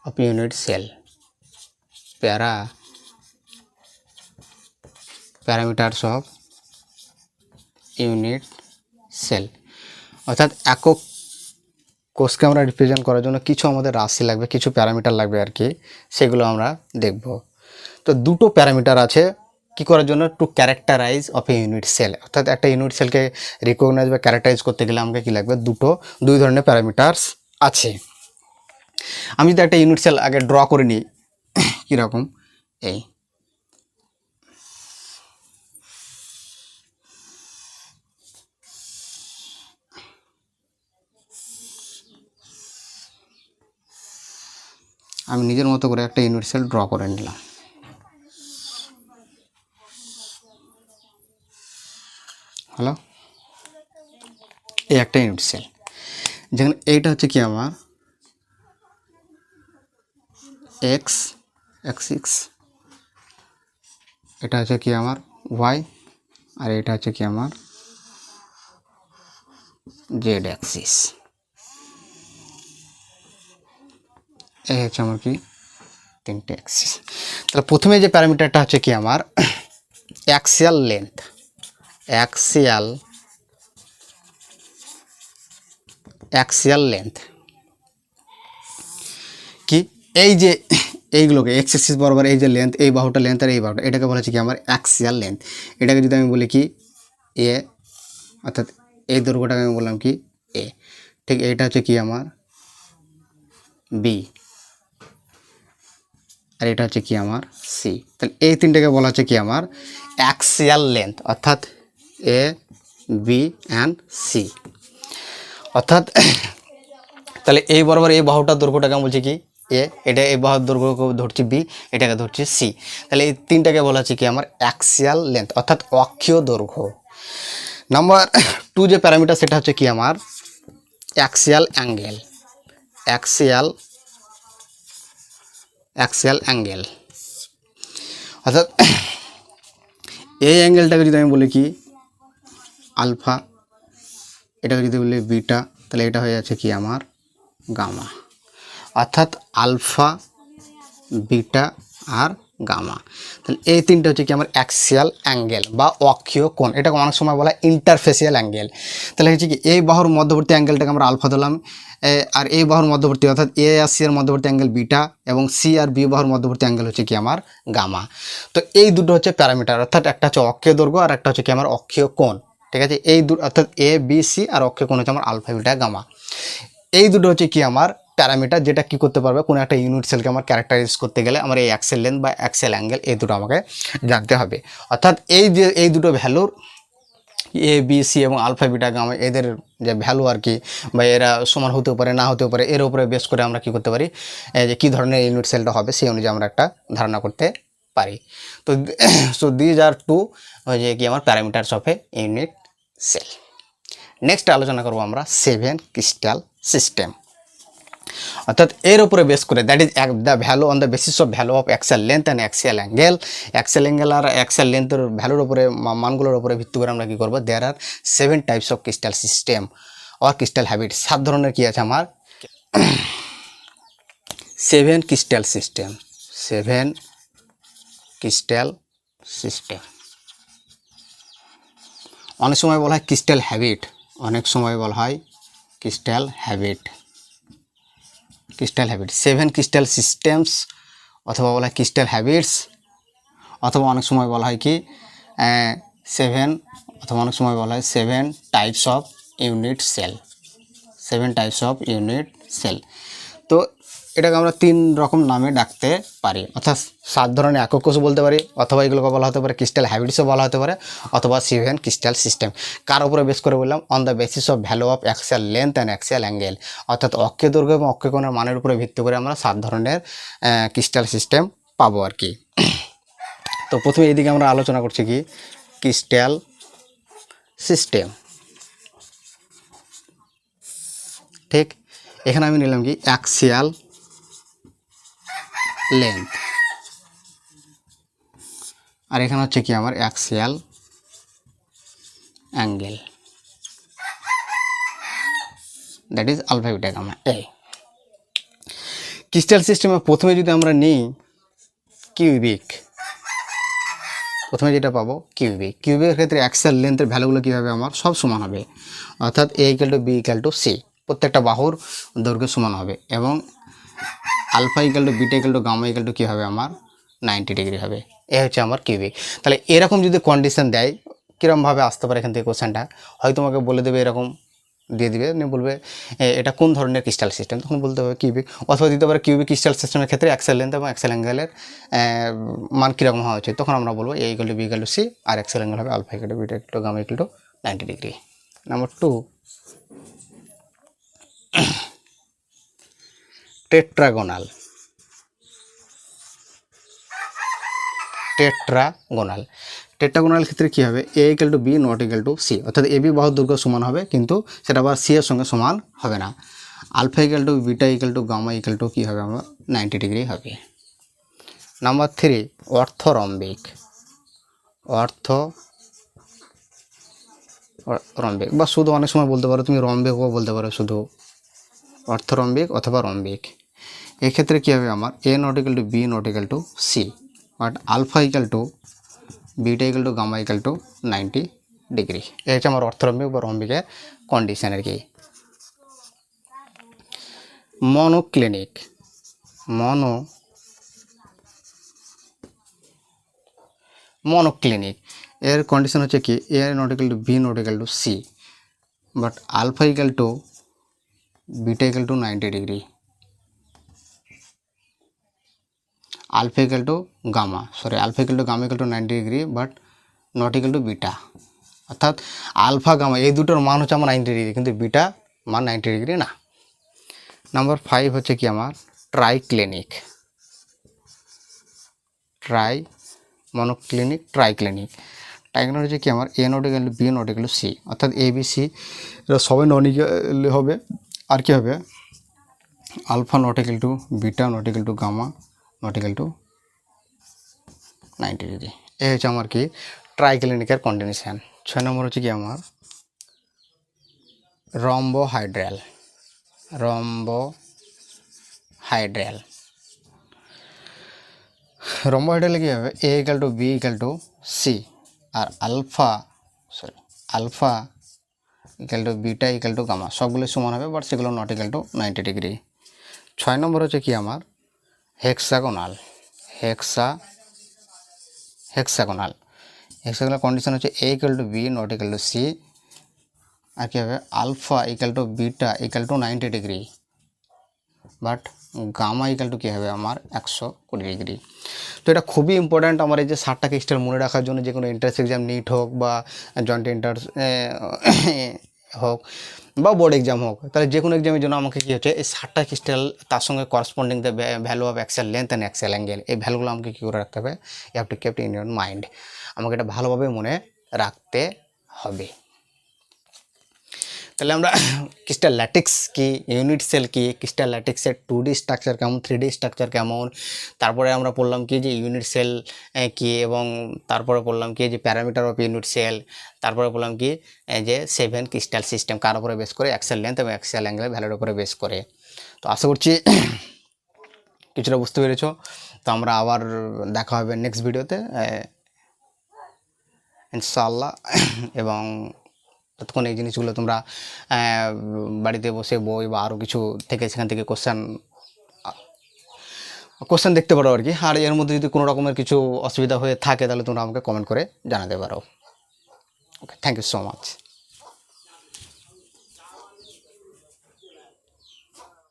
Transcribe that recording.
of unit cell, parameters of unit cell। অর্থাৎ একক কোষকে আমরা রিপ্রেজেন্ট করার জন্য কিছু আমাদের রাশি লাগবে, কিছু প্যারামিটার লাগবে আর কি, সেগুলো আমরা দেখব। তো দুটো প্যারামিটার আছে কি করার জন্য, to characterize of a unit cell. অর্থাৎ একটা ইউনিট সেলকে রিকগনাইজ বা ক্যারেক্টারাইজ করতে গেলে আমাকে কি লাগবে, দুই ধরনের প্যারামিটার্স আছে। আমি যদি একটা ইউনিট সেল আগে ড্র করে নিই, কীরকম, এই আমি নিজের মতো করে একটা ইউনিট সেল ড্র করে নিলাম। হ্যালো, এই একটা ইউনিট সেল, যেখানে এইটা হচ্ছে কি আমার এক্স অ্যাক্সিস, এটা হচ্ছে কি আমার ওয়াই, আর এটা হচ্ছে কি আমার জেড অ্যাক্সিস। এই হচ্ছে আমার কি তিনটে অ্যাক্সিস। তাহলে প্রথমে যে প্যারামিটারটা হচ্ছে কি আমার অ্যাক্সিয়াল লেন্থ, অ্যাক্সিয়াল লেন্থ কি, এই যে এইগুলোকে এক্স অ্যাক্সিস বরাবর এই যে লেন্থ, এই বাহুটা লেন্থ আর এই বাহুটা, এটাকে বলা হচ্ছে কি আমার অ্যাক্সিয়াল লেন্থ। এটাকে যদি আমি বলি কি এ, অর্থাৎ এই দৈর্ঘ্যটাকে আমি বললাম কি এ, ঠিক এইটা হচ্ছে কি আমার বি, আর এটা হচ্ছে কি আমার সি। তাহলে এই তিনটাকে বলা হচ্ছে কি আমার অ্যাক্সিয়াল লেন্থ, অর্থাৎ এ বি অ্যান্ড সি। অর্থাৎ তাহলে এই বরাবর এই বাহুটার দৈর্ঘ্যটাকে আমি বলছি কি এ, এটা এই বাহুর দৈর্ঘ্যকে ধরছি বি, এটাকে ধরছি সি। তাহলে এই তিনটাকে বলা হচ্ছে কি আমার অ্যাক্সিয়াল লেন্থ, অর্থাৎ অক্ষীয় দৈর্ঘ্য। নাম্বার 2 যে প্যারামিটার সেটা হচ্ছে কি আমার অ্যাক্সিয়াল অ্যাঙ্গেল, অ্যাক্সিয়াল অ্যাঙ্গেল। অর্থাৎ এই অ্যাঙ্গেলটাকে যদি আমি বলি কি আলফা, এটাকে যদি বলি বিটা, তাহলে এটা হয়ে যাচ্ছে কি আমার গামা। অর্থাৎ আলফা, বিটা আর গামা। তাহলে এই তিনটা হচ্ছে কি আমার অ্যাক্সিয়াল অ্যাঙ্গেল বা অক্ষীয় কোণ, এটাকে অনেক সময় বলা হয় ইন্টারফেসিয়াল অ্যাঙ্গেল। তাহলে হচ্ছে কি এই বাহুর মধ্যবর্তী অ্যাঙ্গেলটাকে আমরা আলফা ধরলাম, আর এই বাহুর মধ্যবর্তী অর্থাৎ এ আর সি এর মধ্যবর্তী অ্যাঙ্গেল বিটা, এবং সি আর বি বাহুর মধ্যবর্তী অ্যাঙ্গেল হচ্ছে কি আমার গামা। তো এই দুটো হচ্ছে প্যারামিটার, অর্থাৎ একটা হচ্ছে অক্ষীয় দৈর্ঘ্য আর একটা হচ্ছে কি আমার অক্ষীয় কোণ। ঠিক আছে, এই দুটো অর্থাৎ এ বি সি আর অক্ষীয় কোণ হচ্ছে আমার আলফা বিটা গামা। এই দুটো হচ্ছে কি আমার প্যারামিটার, যেটা কি করতে পারবে কোনো একটা ইউনিট সেলকে আমার ক্যারেক্টারাইজ করতে গেলে আমার এই অ্যাক্সিয়াল লেন্থ বা অ্যাক্সিয়াল অ্যাঙ্গেল এই দুটো আমাকে জানতে হবে। অর্থাৎ এই দুটো ভ্যালুর এ বি সি এবং আলফা বিটা গামা এদের যে ভ্যালু আর কি, বা এরা সমান হতেও পারে না হতেও পারে, এর উপরে বেস করে আমরা কি করতে পারি, যে কী ধরনের ইউনিট সেলটা হবে সেই অনুযায়ী আমরা একটা ধারণা করতে পারি। তো সো দিজ আর টু যে কি আমার parameters of a unit cell. Next আলোচনা করবো আমরা 7 ক্রিস্টাল সিস্টেম। অর্থাৎ এর উপরে বেস করে, that is the value on the basis of value of axial length and axial angle. Axial angle আর অ্যাক্সিয়াল লেন্থের ভ্যালুর উপরে মানগুলোর উপরে ভিত্তি করে আমরা কী করবো, there are 7 types of crystal system or crystal habit. 7 ধরনের কী আছে আমার 7 ক্রিস্টাল সিস্টেম, 7 ক্রিস্টাল সিস্টেম। অনেক সময় বলা হয় ক্রিস্টাল হ্যাবিট, অনেক সময় বলা হয় ক্রিস্টাল হ্যাবিট, 7 ক্রিস্টাল সিস্টেমস, অথবা বলা হয় ক্রিস্টাল হ্যাবিটস, অথবা অনেক সময় বলা হয় কি 7, অথবা অনেক সময় বলা হয় 7 types of unit cell, 7 types of unit cell. তো এটাকে আমরা 3 রকম নামে ডাকতে পারি, অর্থাৎ 7 ধরনের একক কোষ বলতে পারি, অথবা এগুলোকে বলা হতে পারে ক্রিস্টাল হ্যাবিটসও বলা হতে পারে, অথবা 7 ক্রিস্টাল সিস্টেম। কার উপরে বেস করে বললাম, on the basis of value of axial length and axial angle. অর্থাৎ অক্ষীয় দৈর্ঘ্য এবং অক্ষীয় কোণের মানের উপরে ভিত্তি করে আমরা 7 ধরনের ক্রিস্টাল সিস্টেম পাবো আর কি। তো প্রথমে এইদিকে আমরা আলোচনা করছি কি ক্রিস্টাল সিস্টেম। ঠিক, এখানে আমি নিলাম কি অ্যাক্সিয়াল লেন্থ, আর এখানে হচ্ছে কি আমার axial angle, that is alpha beta gamma. Crystal সিস্টেমে প্রথমে যদি আমরা নিই কিউবিক, প্রথমে যেটা পাবো কিউবিকের ক্ষেত্রে অ্যাক্সেল লেন্থের ভ্যালুগুলো কী হবে আমার সব সমান হবে, অর্থাৎ A = B = C, প্রত্যেকটা বাহুর দৈর্ঘ্য সমান হবে এবং আলফা = বিটা = গামা কী হবে আমার 90 ডিগ্রি হবে। এ হচ্ছে আমার কিউবিক। তাহলে এরকম যদি কন্ডিশন দেয় কীরকমভাবে আসতে পারে এখান থেকে কোশ্চেনটা, হয়তো তোমাকে বলে দেবে এরকম দিয়ে দিবে, নিয়ে বলবে এটা কোন ধরনের ক্রিস্টাল সিস্টেম, তখন বলতে হবে কিউবিক, অথবা দিতে পারে কিউবিক ক্রিস্টাল সিস্টেমের ক্ষেত্রে অ্যাক্সেল লেন্থ এবং অ্যাক্সেল অ্যাঙ্গেলের মান কীরকম হওয়া উচিত, তখন আমরা বলবো A = B = C আর অ্যাক্সেল অ্যাঙ্গেল হবে alpha = beta = gamma = 90 degree. Number 2, tetragonal. Tetragonal ক্ষেত্রে কী হবে, A = B ≠ C, অর্থাৎ AB বাহুর দৈর্ঘ্য সমান হবে কিন্তু সেটা আবার C এর সঙ্গে সমান হবে না। আলফা = বিটা = গামা কী হবে আমার 90 ডিগ্রি হবে। নাম্বার 3, অর্থরম্বিক বা শুধু অনেক সময় বলতে পারো তুমি রম্বিকও বলতে পারো, শুধু অর্থরম্বিক অথবা রম্বিক। এক্ষেত্রে কী হবে আমার A ≠ B ≠ C, but alpha = beta = gamma = 90 degree. এই হচ্ছে আমার অর্থরম্বিক বা রম্বিকের কন্ডিশন আর কি। মনোক্লিনিক এর কন্ডিশন হচ্ছে কি A ≠ B ≠ C, but alpha beta = 90 degree, alpha gamma 90 degree but not beta, অর্থাৎ আলফা গামা এই দুটোর মান হচ্ছে আমার 90 ডিগ্রি কিন্তু বিটা মান 90 ডিগ্রি না। নাম্বার 5 হচ্ছে কি আমার ট্রাইক্লিনিক। ট্রাইক্লিনিক হচ্ছে কি আমার A ≠ B ≠ C, অর্থাৎ ABC সবাই নন ইকুয়াল হবে, আর কি হবে আলফা বিটা গামা =90 ডিগ্রি। এই হচ্ছে আমার কি ট্রাইক্লিনিকের কন্ডিশন। 6 নম্বর হচ্ছে কি আমার রম্বোহাইড্রাল। রম্বোহাইড্রালে কী হবে A = B = C R alpha beta gamma সবগুলো সমান হবে, বাট সেগুলো নট = 90 ডিগ্রি। 6 নম্বর হচ্ছে কি আমার হেক্সাগোনাল কন্ডিশন হচ্ছে A = B ≠ C আর কী হবে alpha beta = 90 degree but gamma কী হবে আমার 120 ডিগ্রি। তো এটা খুবই ইম্পর্ট্যান্ট আমার এই যে 7টা ক্রিস্টাল মনে রাখার জন্য, যে কোনো এন্ট্রান্স এক্সাম নিট হোক বা জয়েন্ট এন্ট্রান্স হোক বা বোর্ড এক্সাম হোক, তাহলে যে কোনো এক্সামের জন্য আমাকে কী হচ্ছে এই 7টা ক্রিস্টাল তার সঙ্গে corresponding the value of axial length and axial angle, এই ভ্যালুগুলো আমাকে কী করে রাখতে হবে, you have to keep in your mind, আমাকে এটা ভালোভাবে মনে রাখতে হবে। তাহলে আমরা ক্রিস্টাল ল্যাটিক্স কি, ইউনিট সেল কি, ক্রিস্টাল ল্যাটিক্সের 2D স্ট্রাকচার কেমন, 3D স্ট্রাকচার কেমন, তারপরে আমরা পড়লাম কি যে ইউনিট সেল কি, এবং তারপরে পড়লাম কি যে প্যারামিটার অফ ইউনিট সেল, তারপরে বললাম কি যে 7 ক্রিস্টাল সিস্টেম কার উপরে বেস করে, অ্যাক্সেল লেন্থ এবং অ্যাক্সেল অ্যাঙ্গেলের ভ্যালুর উপরে বেস করে। তো আশা করছি কিছুটা বুঝতে পেরেছো। তো আমরা আবার দেখা হবে নেক্সট ভিডিওতে ইনশাআল্লাহ, এবং ততক্ষণ এই জিনিসগুলো তোমরা বাড়িতে বসে বই বা আরও কিছু থেকে সেখান থেকে কোশ্চেন দেখতে পারো আর কি। আর এর মধ্যে যদি কোনো রকমের কিছু অসুবিধা হয়ে থাকে তাহলে তোমরা আমাকে কমেন্ট করে জানাতে পারো। ওকে, থ্যাংক ইউ সো মাচ।